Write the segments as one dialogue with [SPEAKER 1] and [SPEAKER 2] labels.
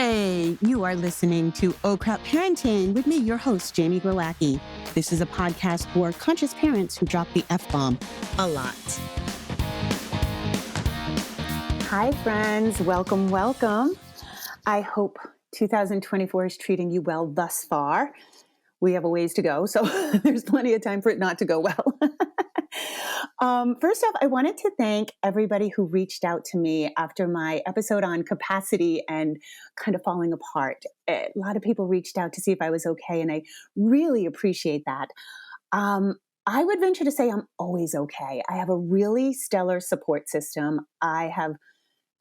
[SPEAKER 1] Hey, you are listening to Oh Crap Parenting with me, your host, Jamie Glowacki. This is a podcast for conscious parents who drop the F-bomb a lot. Hi, friends. Welcome, welcome. I hope 2024 is treating you well thus far. We have a ways to go, so there's plenty of time for it not to go well. First off, I wanted to thank everybody who reached out to me after my episode on capacity and kind of falling apart. A lot of people reached out to see if I was okay, and I really appreciate that. I would venture to say I'm always okay. I have a really stellar support system. I have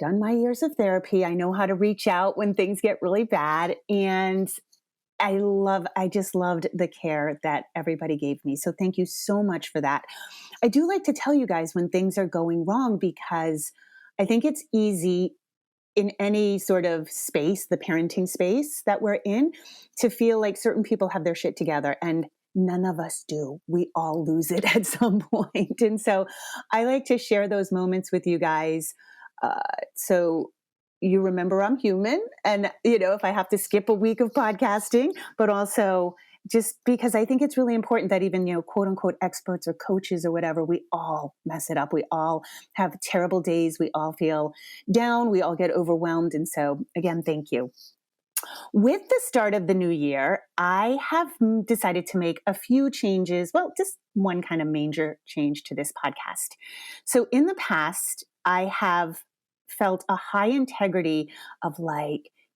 [SPEAKER 1] done my years of therapy. I know how to reach out when things get really bad, and I just loved the care that everybody gave me. So thank you so much for that. I do like to tell you guys when things are going wrong, because I think it's easy in any sort of space, the parenting space that we're in, to feel like certain people have their shit together, and none of us do. We all lose it at some point. And so I like to share those moments with you guys. So you remember I'm human, and if I have to skip a week of podcasting, but also just because I think it's really important that even quote unquote experts or coaches or whatever, we all mess it up. We all have terrible days. We all feel down. We all get overwhelmed. And so again, thank you. With the start of the new year, I have decided to make a few changes. Well, just one kind of major change to this podcast. So in the past, I have felt a high integrity of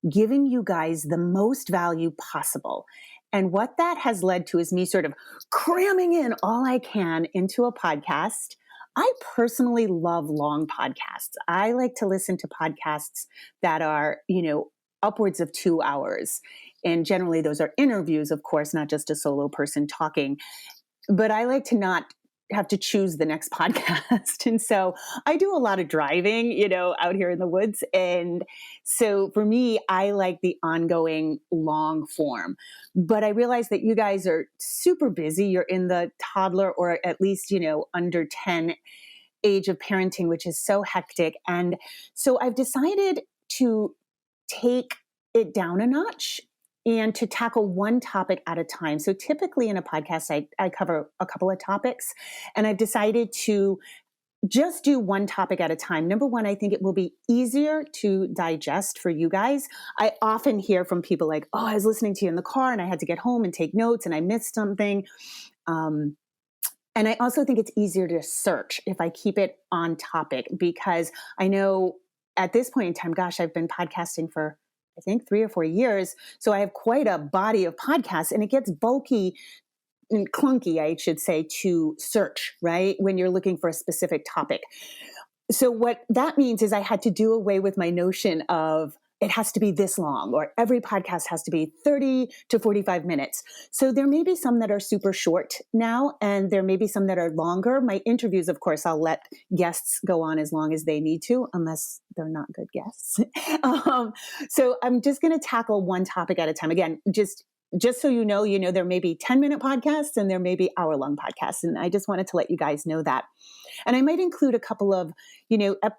[SPEAKER 1] giving you guys the most value possible. And what that has led to is me sort of cramming in all I can into a podcast. I personally love long podcasts. I like to listen to podcasts that are, upwards of 2 hours. And generally those are interviews, of course, not just a solo person talking. But I like to not have to choose the next podcast. And so I do a lot of driving, out here in the woods. And so for me, I like the ongoing long form. But I realize that you guys are super busy. You're in the toddler or at least, under 10 age of parenting, which is so hectic. And so I've decided to take it down a notch and to tackle one topic at a time. So typically in a podcast, I cover a couple of topics, and I've decided to just do one topic at a time. Number one, I think it will be easier to digest for you guys. I often hear from people like, oh, I was listening to you in the car and I had to get home and take notes and I missed something. And I also think it's easier to search if I keep it on topic, because I know at this point in time, gosh, I've been podcasting for I think 3 or 4 years. So I have quite a body of podcasts, and it gets bulky and clunky, I should say, to search, right? When you're looking for a specific topic. So what that means is I had to do away with my notion of it has to be this long, or every podcast has to be 30 to 45 minutes. So there may be some that are super short now, and there may be some that are longer. My interviews, of course, I'll let guests go on as long as they need to, unless they're not good guests. So I'm just going to tackle one topic at a time. Again, just so you know, there may be 10-minute podcasts and there may be hour-long podcasts. And I just wanted to let you guys know that. And I might include a couple of,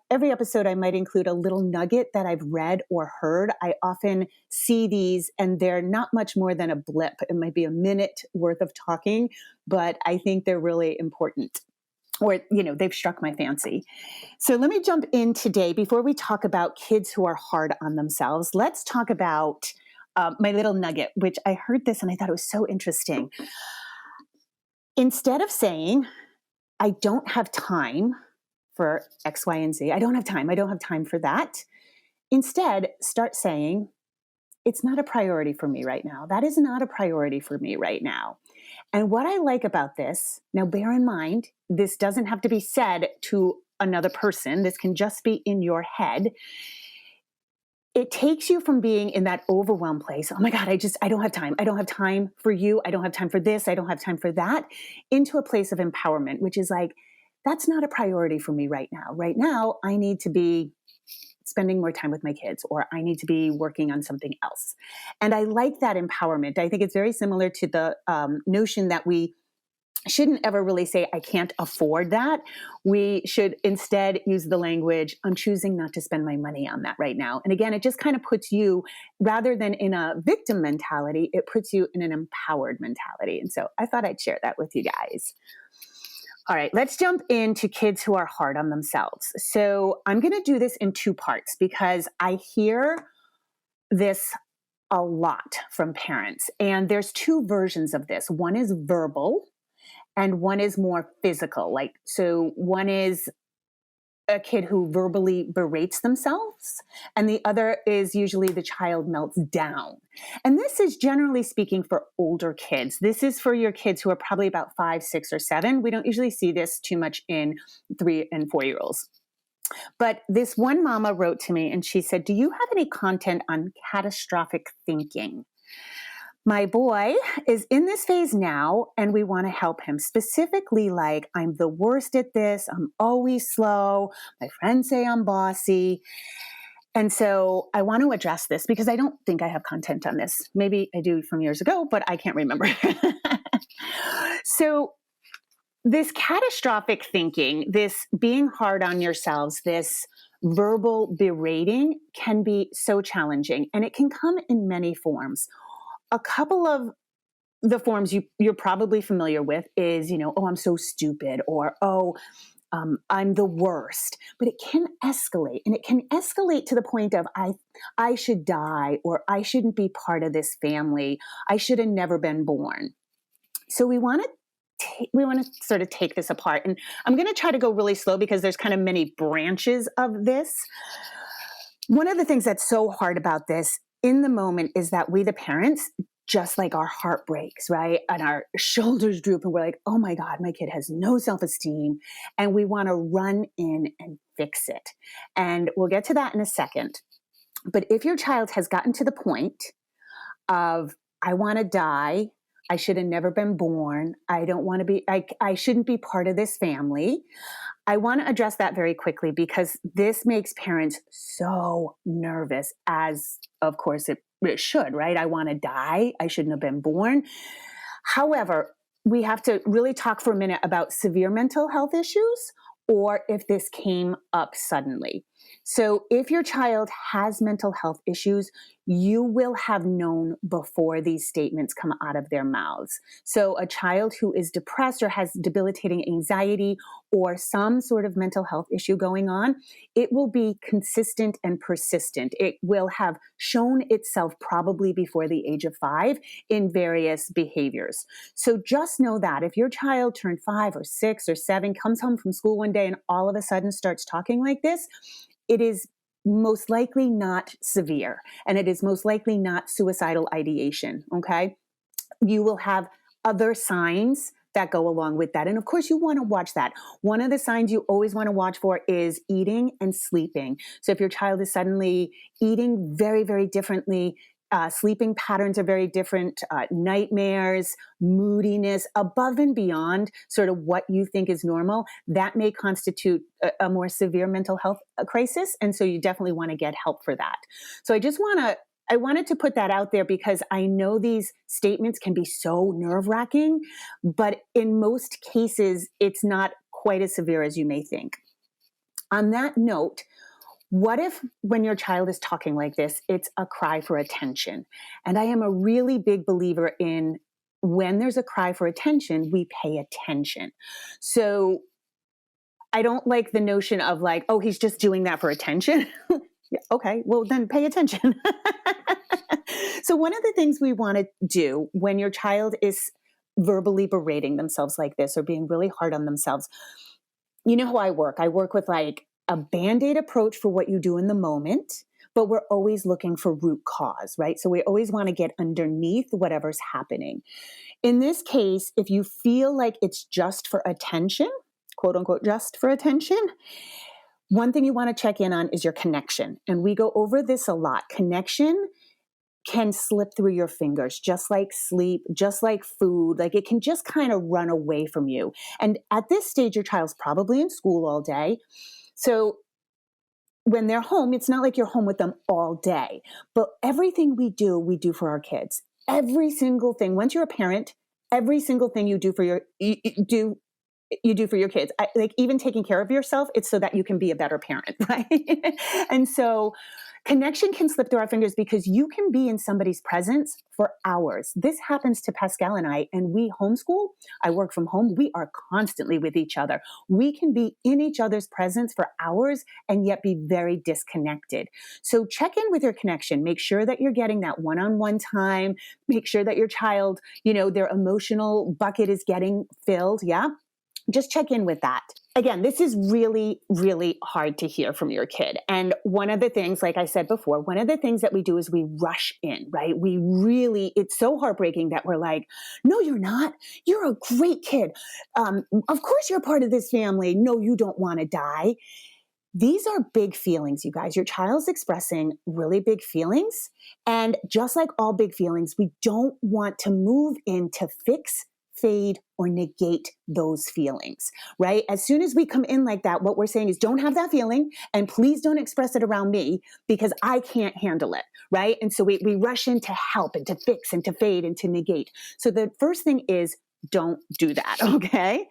[SPEAKER 1] every episode I might include a little nugget that I've read or heard. I often see these and they're not much more than a blip. It might be a minute worth of talking, but I think they're really important. Or, they've struck my fancy. So let me jump in today. Before we talk about kids who are hard on themselves, let's talk about my little nugget, which I heard this and I thought it was so interesting. Instead of saying, I don't have time for X, Y, and Z, I don't have time for that. Instead, start saying, it's not a priority for me right now. That is not a priority for me right now. And what I like about this, now bear in mind, this doesn't have to be said to another person. This can just be in your head. It takes you from being in that overwhelmed place. Oh my God, I don't have time. I don't have time for you. I don't have time for this. I don't have time for that, into a place of empowerment, which is like, that's not a priority for me right now. Right now, I need to be spending more time with my kids, or I need to be working on something else. And I like that empowerment. I think it's very similar to the notion that we shouldn't ever really say, I can't afford that. We should instead use the language, I'm choosing not to spend my money on that right now. And again, it just kind of puts you, rather than in a victim mentality, it puts you in an empowered mentality. And so I thought I'd share that with you guys. All right, let's jump into kids who are hard on themselves. So I'm going to do this in two parts because I hear this a lot from parents. And there's two versions of this. One is verbal, and one is more physical. Like, so one is a kid who verbally berates themselves, and the other is usually the child melts down. And this is generally speaking for older kids. This is for your kids who are probably about 5, 6, or 7. We don't usually see this too much in 3 and 4-year-olds. But this one mama wrote to me and she said, do you have any content on catastrophic thinking? My boy is in this phase now, and we want to help him. Specifically, like, I'm the worst at this. I'm always slow. My friends say I'm bossy. And so I want to address this because I don't think I have content on this. Maybe I do from years ago, but I can't remember. So this catastrophic thinking, this being hard on yourselves, this verbal berating can be so challenging, and it can come in many forms. A couple of the forms you're probably familiar with is, oh, I'm so stupid, or, oh, I'm the worst. But it can escalate, and it can escalate to the point of, I should die, or I shouldn't be part of this family. I should have never been born. So we want to sort of take this apart. And I'm going to try to go really slow because there's kind of many branches of this. One of the things that's so hard about this in the moment is that we, the parents, just like our heart breaks, right? And our shoulders droop and we're like, oh my God, my kid has no self-esteem. And we want to run in and fix it. And we'll get to that in a second. But if your child has gotten to the point of, I want to die, I should have never been born, I don't want to be, I shouldn't be part of this family, I want to address that very quickly because this makes parents so nervous, as of course it should, right? I want to die. I shouldn't have been born. However, we have to really talk for a minute about severe mental health issues or if this came up suddenly. So if your child has mental health issues, you will have known before these statements come out of their mouths. So a child who is depressed or has debilitating anxiety or some sort of mental health issue going on, it will be consistent and persistent. It will have shown itself probably before the age of 5 in various behaviors. So just know that if your child turned 5 or 6 or 7, comes home from school one day and all of a sudden starts talking like this, it is most likely not severe, and it is most likely not suicidal ideation, okay? You will have other signs that go along with that. And of course, you want to watch that. One of the signs you always want to watch for is eating and sleeping. So if your child is suddenly eating very, very differently, sleeping patterns are very different, nightmares, moodiness, above and beyond sort of what you think is normal, that may constitute a more severe mental health crisis. And so you definitely want to get help for that. So I wanted to put that out there because I know these statements can be so nerve-wracking, but in most cases, it's not quite as severe as you may think. On that note, what if when your child is talking like this, it's a cry for attention? And I am a really big believer in when there's a cry for attention, we pay attention. So I don't like the notion of like, oh, he's just doing that for attention. Okay, well then pay attention. So one of the things we want to do when your child is verbally berating themselves like this or being really hard on themselves, you know how I work? I work with like a Band-Aid approach for what you do in the moment, but we're always looking for root cause, right? So we always want to get underneath whatever's happening. In this case, if you feel like it's just for attention, quote unquote, just for attention, one thing you want to check in on is your connection. And we go over this a lot. Connection can slip through your fingers, just like sleep, just like food. Like it can just kind of run away from you. And at this stage, your child's probably in school all day. So when they're home, it's not like you're home with them all day. But everything we do for our kids. Every single thing. Once you're a parent, every single thing you do for you do for your kids. Like even taking care of yourself, it's so that you can be a better parent, right? And so connection can slip through our fingers because you can be in somebody's presence for hours. This happens to Pascal and I, and we homeschool. I work from home. We are constantly with each other. We can be in each other's presence for hours and yet be very disconnected. So check in with your connection. Make sure that you're getting that one-on-one time. Make sure that your child, their emotional bucket is getting filled. Yeah. Just check in with that. Again, this is really, really hard to hear from your kid. And one of the things, like I said before, one of the things that we do is we rush in, right? It's so heartbreaking that we're like, no, you're not. You're a great kid. Of course you're part of this family. No, you don't want to die. These are big feelings, you guys. Your child's expressing really big feelings. And just like all big feelings, we don't want to move in to fix, fade, or negate those feelings, right? As soon as we come in like that, what we're saying is don't have that feeling and please don't express it around me because I can't handle it, right? And so we rush in to help and to fix and to fade and to negate. So the first thing is don't do that, okay?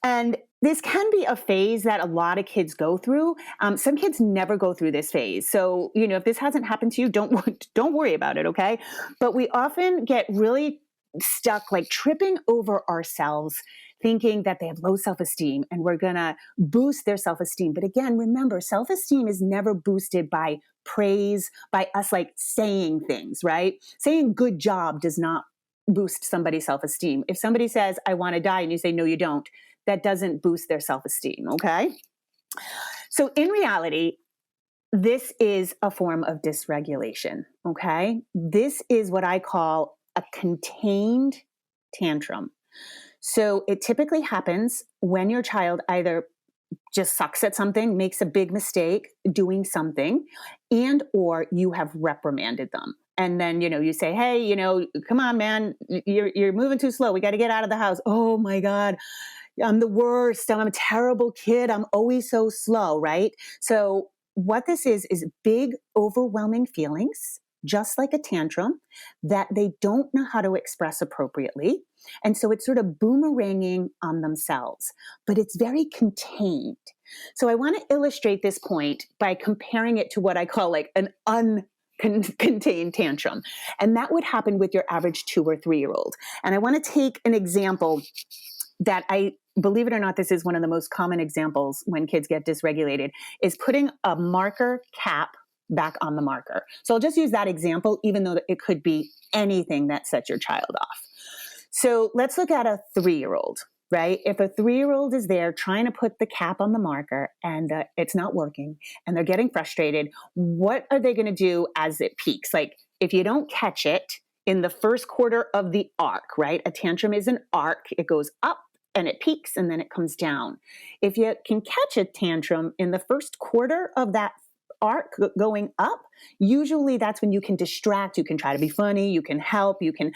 [SPEAKER 1] And this can be a phase that a lot of kids go through. Some kids never go through this phase. So, if this hasn't happened to you, don't worry about it, okay? But we often get really stuck, like tripping over ourselves, thinking that they have low self-esteem and we're going to boost their self-esteem. But again, remember, self-esteem is never boosted by praise, by us like saying things, right? Saying good job does not boost somebody's self-esteem. If somebody says, I want to die, and you say, no, you don't, that doesn't boost their self-esteem, okay? So in reality, this is a form of dysregulation, okay? This is what I call a contained tantrum. So it typically happens when your child either just sucks at something, makes a big mistake doing something, and or you have reprimanded them. And then, you say, hey, come on, man, you're moving too slow. We got to get out of the house. Oh my God, I'm the worst. I'm a terrible kid. I'm always so slow, right? So what this is big, overwhelming feelings, just like a tantrum, that they don't know how to express appropriately. And so it's sort of boomeranging on themselves, but it's very contained. So I want to illustrate this point by comparing it to what I call like an uncontained tantrum. And that would happen with your average 2 or 3-year-old. And I want to take an example that believe it or not, this is one of the most common examples when kids get dysregulated, is putting a marker cap back on the marker. So I'll just use that example, even though it could be anything that sets your child off. So let's look at a 3-year-old, right? If a 3-year-old is there trying to put the cap on the marker and it's not working and they're getting frustrated, what are they going to do as it peaks? Like if you don't catch it in the first quarter of the arc, right? A tantrum is an arc. It goes up and it peaks and then it comes down. If you can catch a tantrum in the first quarter of that arc going up, usually that's when you can distract, you can try to be funny, you can help, you can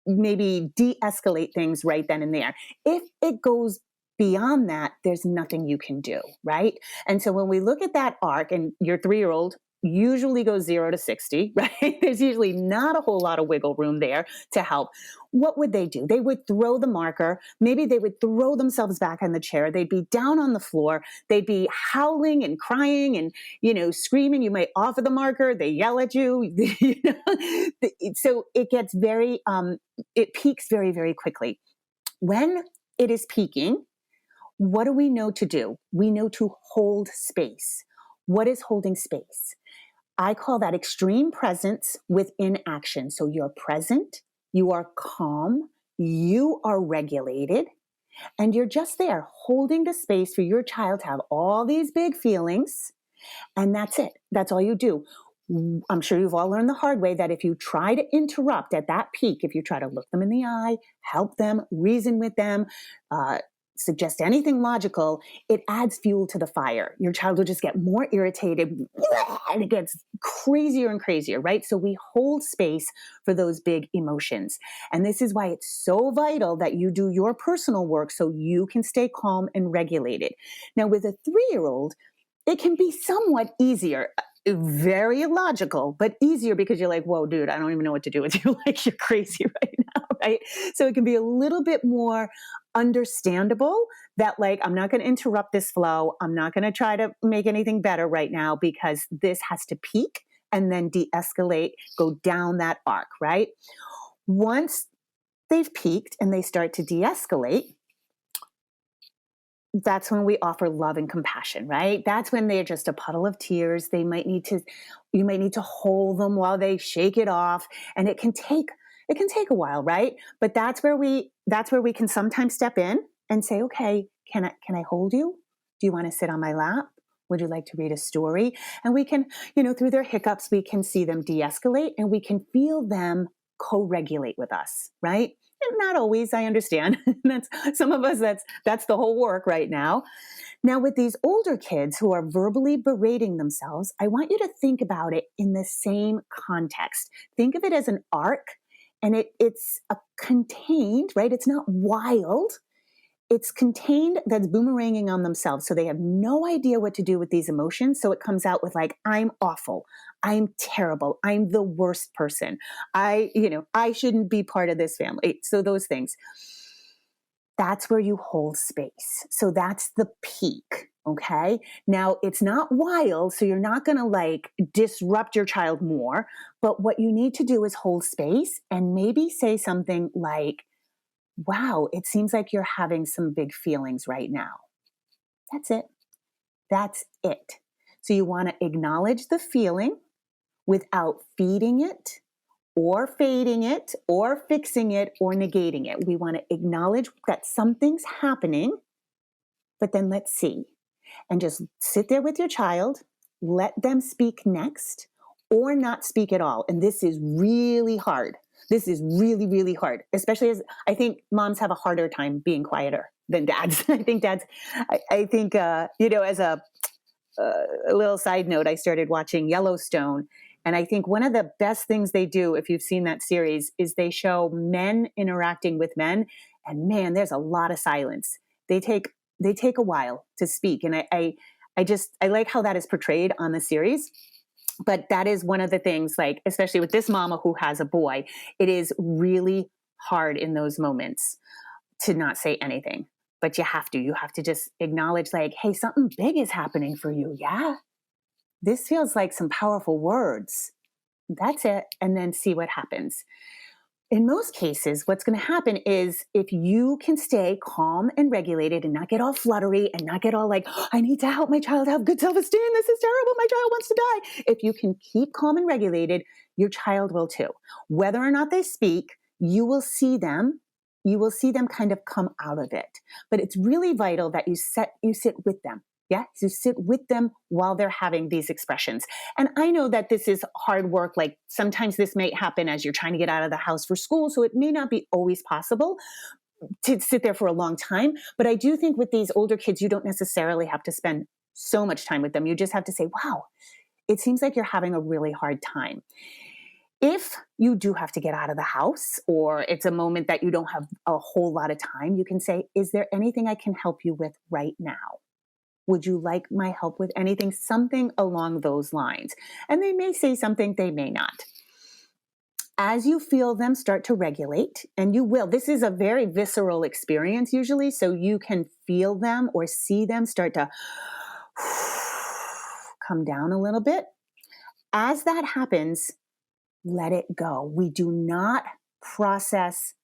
[SPEAKER 1] maybe de-escalate things right then and there. If it goes beyond that, there's nothing you can do, right? And so when we look at that arc, and your 3-year-old usually goes 0 to 60, right? There's usually not a whole lot of wiggle room there to help. What would they do? They would throw the marker. Maybe they would throw themselves back on the chair. They'd be down on the floor. They'd be howling and crying and, screaming. You might offer the marker. They yell at you. So it gets it peaks very, very quickly. When it is peaking, what do we know to do? We know to hold space. What is holding space? I call that extreme presence within action. So you're present, you are calm, you are regulated, and you're just there holding the space for your child to have all these big feelings. And that's it. That's all you do. I'm sure you've all learned the hard way that if you try to interrupt at that peak, if you try to look them in the eye, help them, reason with them, suggest anything logical, it adds fuel to the fire. Your child will just get more irritated and it gets crazier and crazier, right? So we hold space for those big emotions. And this is why it's so vital that you do your personal work so you can stay calm and regulated. Now, with a 3-year-old, it can be somewhat easier. Very illogical, but easier because you're like, whoa, dude, I don't even know what to do with you. Like, you're crazy right now, right? So it can be a little bit more understandable that, like, I'm not going to interrupt this flow. I'm not going to try to make anything better right now because this has to peak and then de-escalate, go down that arc, right? Once they've peaked and they start to de-escalate, that's when we offer love and compassion, right? That's when they're just a puddle of tears. You might need to hold them while they shake it off. And it can take a while, right? But that's where we can sometimes step in and say, okay, can I hold you? Do you want to sit on my lap? Would you like to read a story? And we can, through their hiccups, we can see them de-escalate and we can feel them co-regulate with us, right? And not always, I understand. That's some of us, that's the whole work right now. Now, with these older kids who are verbally berating themselves, I want you to think about it in the same context. Think of it as an arc, and it's a contained, right? It's not wild. It's contained, that's boomeranging on themselves. So they have no idea what to do with these emotions. So it comes out with, like, I'm awful. I'm terrible. I'm the worst person. I shouldn't be part of this family. So those things. That's where you hold space. So that's the peak. Okay. Now it's not wild. So you're not going to, like, disrupt your child more. But what you need to do is hold space and maybe say something like, wow, it seems like you're having some big feelings right now. That's it. That's it. So you want to acknowledge the feeling without feeding it or fading it or fixing it or negating it. We want to acknowledge that something's happening, but then let's see. And just sit there with your child, let them speak next or not speak at all. And this is really hard. This is really, really hard, especially as I think moms have a harder time being quieter than dads. I think, as a little side note, I started watching Yellowstone. And I think one of the best things they do, if you've seen that series, is they show men interacting with men. And man, there's a lot of silence. They take a while to speak. And I like how that is portrayed on the series. But that is one of the things, like, especially with this mama who has a boy, it is really hard in those moments to not say anything. But you have to just acknowledge, like, hey, something big is happening for you. Yeah. This feels like some powerful words. That's it. And then see what happens. In most cases, what's going to happen is if you can stay calm and regulated and not get all fluttery and not get all like, oh, I need to help my child have good self-esteem. This is terrible. My child wants to die. If you can keep calm and regulated, your child will too. Whether or not they speak, you will see them. You will see them kind of come out of it. But it's really vital that you sit with them. Yeah, so sit with them while they're having these expressions. And I know that this is hard work. Like, sometimes this may happen as you're trying to get out of the house for school. So it may not be always possible to sit there for a long time. But I do think with these older kids, you don't necessarily have to spend so much time with them. You just have to say, wow, it seems like you're having a really hard time. If you do have to get out of the house, or it's a moment that you don't have a whole lot of time, you can say, is there anything I can help you with right now? Would you like my help with anything? Something along those lines. And they may say something, they may not. As you feel them start to regulate, and you will, this is a very visceral experience usually, so you can feel them or see them start to come down a little bit. As that happens, let it go. We do not process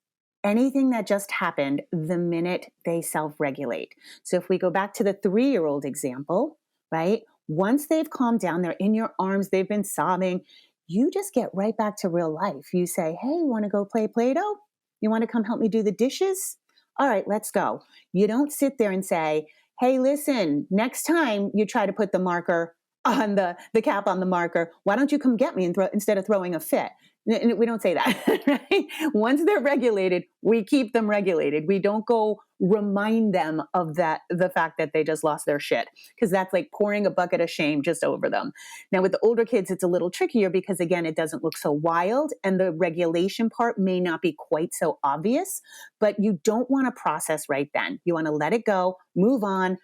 [SPEAKER 1] anything that just happened the minute they self-regulate. So if we go back to the 3-year-old example, right? Once they've calmed down, they're in your arms, they've been sobbing, you just get right back to real life. You say, hey, you want to go play Play-Doh? You want to come help me do the dishes? All right, let's go. You don't sit there and say, hey, listen, next time you try to put the marker on the cap on the marker, why don't you come get me instead of throwing a fit? We don't say that, right? Once they're regulated, we keep them regulated. We don't go remind them of the fact that they just lost their shit, because that's like pouring a bucket of shame just over them. Now, with the older kids, it's a little trickier because, again, it doesn't look so wild and the regulation part may not be quite so obvious, but you don't want to process right then. You want to let it go, move on.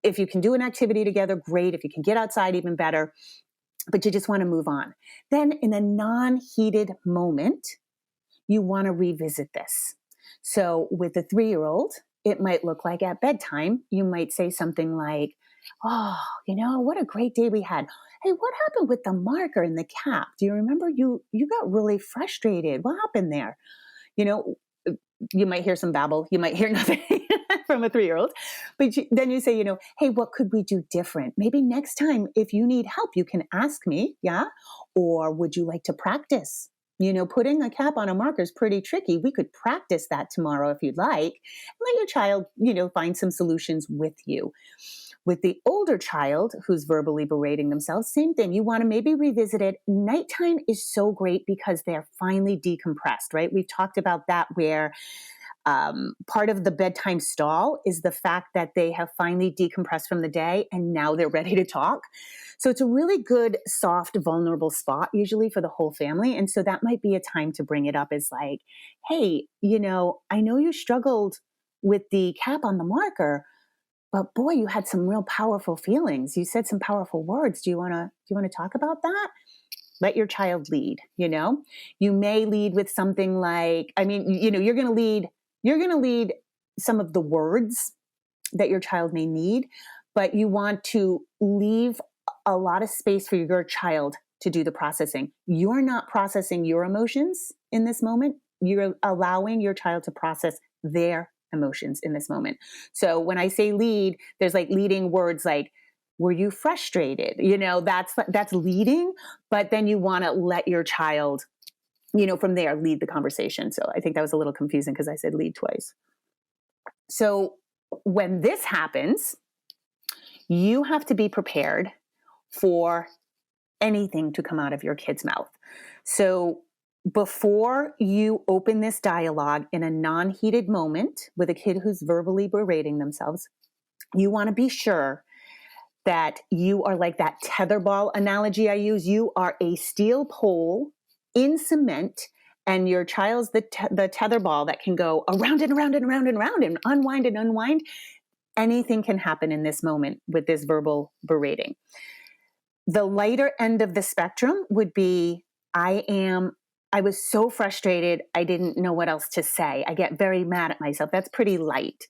[SPEAKER 1] If you can do an activity together, great. If you can get outside, even better. But you just want to move on. Then in a non-heated moment, you want to revisit this. So with the 3-year-old, it might look like at bedtime, you might say something like, oh, what a great day we had. Hey, what happened with the marker and the cap? Do you remember you got really frustrated? What happened there? You know, you might hear some babble, you might hear nothing from a 3-year-old, but then you say, hey, what could we do different? Maybe next time, if you need help, you can ask me. Yeah. Or would you like to practice? Putting a cap on a marker is pretty tricky. We could practice that tomorrow if you'd like. Let your child, find some solutions with you. With the older child who's verbally berating themselves, same thing. You want to maybe revisit it. Nighttime is so great because they're finally decompressed, right? We've talked about that where part of the bedtime stall is the fact that they have finally decompressed from the day and now they're ready to talk. So it's a really good, soft, vulnerable spot usually for the whole family. And so that might be a time to bring it up as like, hey, I know you struggled with the cap on the marker, but boy, you had some real powerful feelings. You said some powerful words. Do you want to talk about that? Let your child lead. You may lead with something like, you're going to lead some of the words that your child may need, but you want to leave a lot of space for your child to do the processing. You're not processing your emotions in this moment. You're allowing your child to process their emotions in this moment. So when I say lead, there's like leading words like, were you frustrated? That's leading, but then you want to let your child, from there lead the conversation. So I think that was a little confusing because I said lead twice. So when this happens, you have to be prepared for anything to come out of your kid's mouth. So before you open this dialogue in a non-heated moment with a kid who's verbally berating themselves, you want to be sure that you are like that tetherball analogy I use. You are a steel pole in cement, and your child's the tetherball that can go around and around and around and around and unwind and unwind. Anything can happen in this moment with this verbal berating. The lighter end of the spectrum would be, I was so frustrated, I didn't know what else to say. I get very mad at myself. That's pretty light.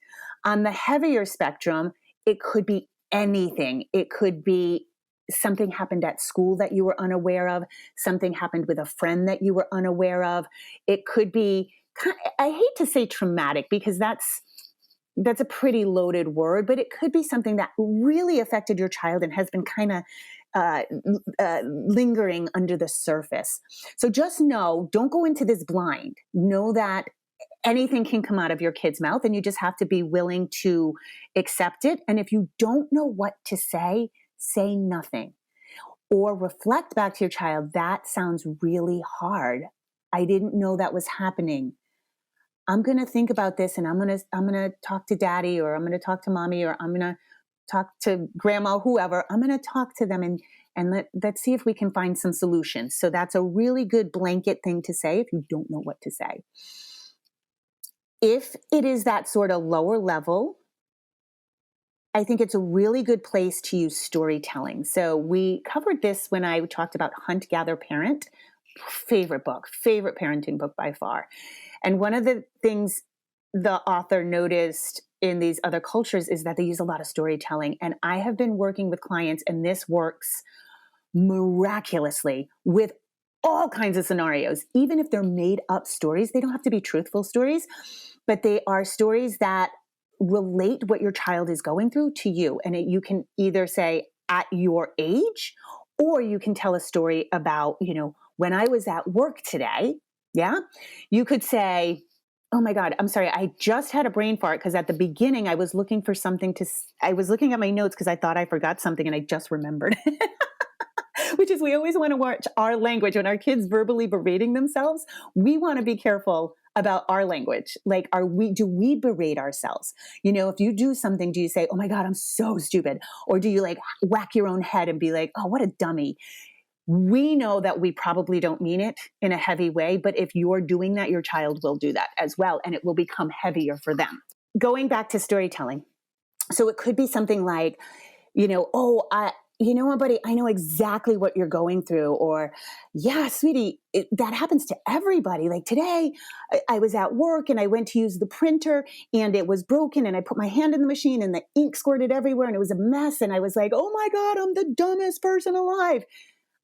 [SPEAKER 1] On the heavier spectrum, it could be anything. It could be something happened at school that you were unaware of, something happened with a friend that you were unaware of. It could be, I hate to say traumatic because that's a pretty loaded word, but it could be something that really affected your child and has been kind of lingering under the surface. So just don't go into this blind. Know that anything can come out of your kid's mouth and you just have to be willing to accept it. And if you don't know what to say nothing. Or reflect back to your child, that sounds really hard. I didn't know that was happening. I'm going to think about this and I'm going to talk to daddy, or I'm going to talk to mommy, or I'm going to talk to grandma, whoever. I'm going to talk to them and let's see if we can find some solutions. So that's a really good blanket thing to say if you don't know what to say. If it is that sort of lower level, I think it's a really good place to use storytelling. So we covered this when I talked about Hunt, Gather, Parent. Favorite parenting book by far. And one of the things the author noticed in these other cultures is that they use a lot of storytelling. And I have been working with clients, and this works miraculously with all kinds of scenarios. Even if they're made up stories, they don't have to be truthful stories, but they are stories that relate what your child is going through to you. And you can either say at your age, or you can tell a story about, when I was at work today. Yeah. You could say, oh my God, I'm sorry. I just had a brain fart because at the beginning I was looking for something I was looking at my notes because I thought I forgot something and I just remembered. Which is, we always want to watch our language. When our kids verbally berating themselves, we want to be careful about our language. Like, do we berate ourselves? If you do something, do you say, oh my God, I'm so stupid? Or do you like whack your own head and be like, oh, what a dummy? We know that we probably don't mean it in a heavy way, but if you're doing that, your child will do that as well, and it will become heavier for them. Going back to storytelling. So it could be something like, you know what, buddy, I know exactly what you're going through. Or, yeah, sweetie, that happens to everybody. Like today, I was at work and I went to use the printer and it was broken and I put my hand in the machine and the ink squirted everywhere and it was a mess. And I was like, oh my God, I'm the dumbest person alive.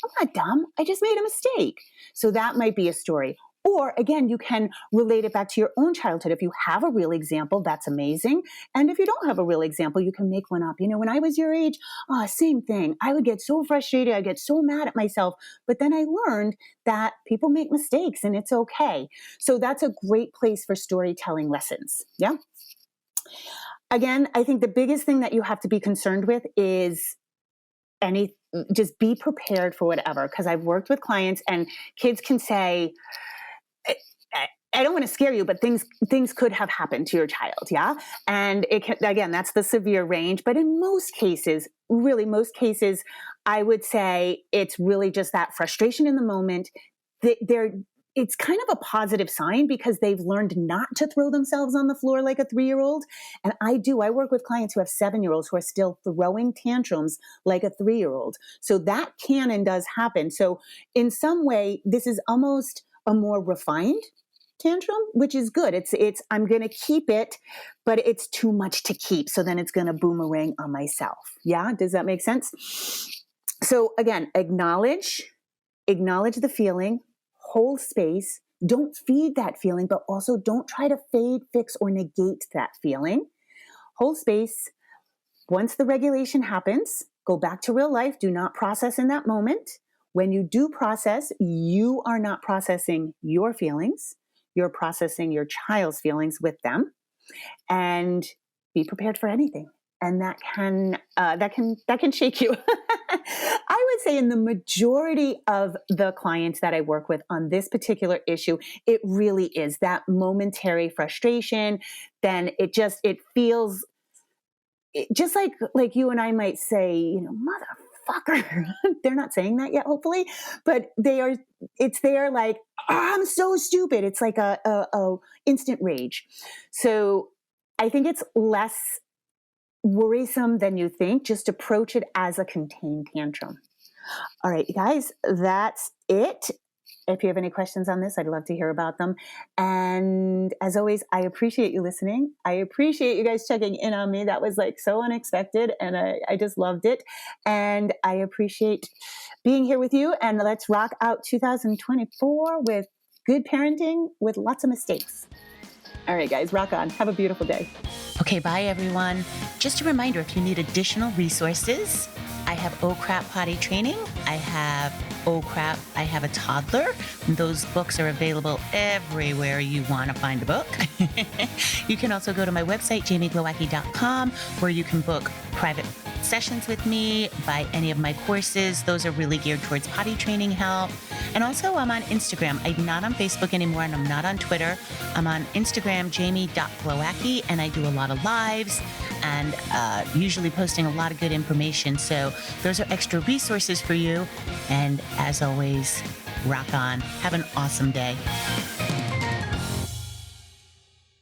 [SPEAKER 1] I'm not dumb. I just made a mistake. So that might be a story. Or again, you can relate it back to your own childhood. If you have a real example, that's amazing. And if you don't have a real example, you can make one up. You know, when I was your age, same thing. I would get so frustrated. I'd get so mad at myself. But then I learned that people make mistakes and it's okay. So that's a great place for storytelling lessons. Yeah. Again, I think the biggest thing that you have to be concerned with is just be prepared for whatever. Because I've worked with clients and kids can say, I don't want to scare you, but things could have happened to your child. Yeah. And it can, again, that's the severe range. But in most cases, really most cases, I would say it's really just that frustration in the moment. It's kind of a positive sign because they've learned not to throw themselves on the floor like a 3-year-old. And I work with clients who have 7-year-olds who are still throwing tantrums like a 3-year-old. So that can and does happen. So in some way, this is almost a more refined tantrum, which is good. It's I'm going to keep it, but it's too much to keep. So then it's going to boomerang on myself. Yeah. Does that make sense? So again, acknowledge the feeling, hold space. Don't feed that feeling, but also don't try to fade, fix, or negate that feeling. Hold space. Once the regulation happens, go back to real life. Do not process in that moment. When you do process, you are not processing your feelings. You're processing your child's feelings with them, and be prepared for anything. And that can shake you. I would say in the majority of the clients that I work with on this particular issue, it really is that momentary frustration. Then it feels just like you and I might say, you know, motherfucker. They're not saying that yet, hopefully, but it's there like, I'm so stupid. It's like a instant rage. So I think it's less worrisome than you think. Just approach it as a contained tantrum. All right, you guys, that's it. If you have any questions on this, I'd love to hear about them. And as always, I appreciate you listening. I appreciate you guys checking in on me. That was like so unexpected, and I just loved it. And I appreciate being here with you. And let's rock out 2024 with good parenting with lots of mistakes. All right, guys, rock on. Have a beautiful day.
[SPEAKER 2] Okay, bye, everyone. Just a reminder, if you need additional resources, I have Oh Crap Potty Training. I have Oh Crap, I Have a Toddler. Those books are available everywhere you want to find a book. You can also go to my website, jamieglowacki.com, where you can book private sessions with me, buy any of my courses. Those are really geared towards potty training help. And also I'm on Instagram. I'm not on Facebook anymore, and I'm not on Twitter. I'm on Instagram, jamie.glowacki, and I do a lot of lives and usually posting a lot of good information. So those are extra resources for you. And as always, rock on. Have an awesome day.